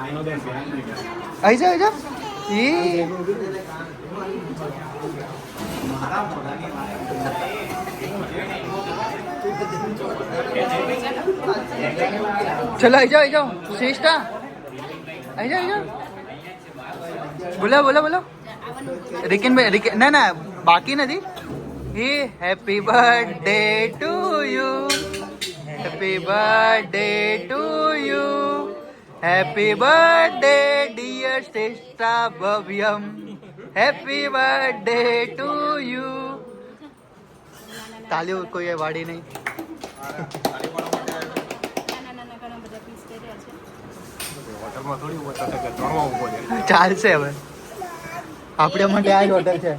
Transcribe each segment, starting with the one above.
આવી જાઓ એ ચલો આવી જાઓ શ્રેષ્ઠ આવી જાઓ બોલો બોલો બોલો રિકિનભાઈ ના બાકી નથી એ happy birthday to you happy birthday to you happy birthday dear Shreshtha Bhavyam happy birthday to you તાલીઓ કોઈ વાડી નહીં ચાલશે હવે આપણે માટે આ જ હોટલ છે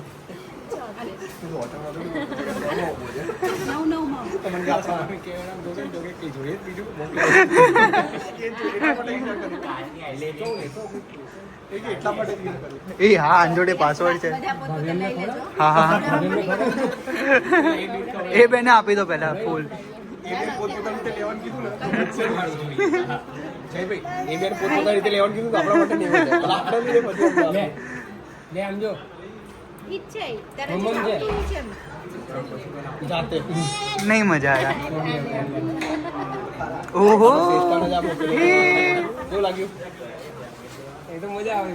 એ હા અંજોડે પાસવર્ડ છે હા હા એ બેને આપી દો પેલા ફૂલ નહીં મજા આવ્યા ઓહો કેવું લાગ્યું? એ તો મજા આવે.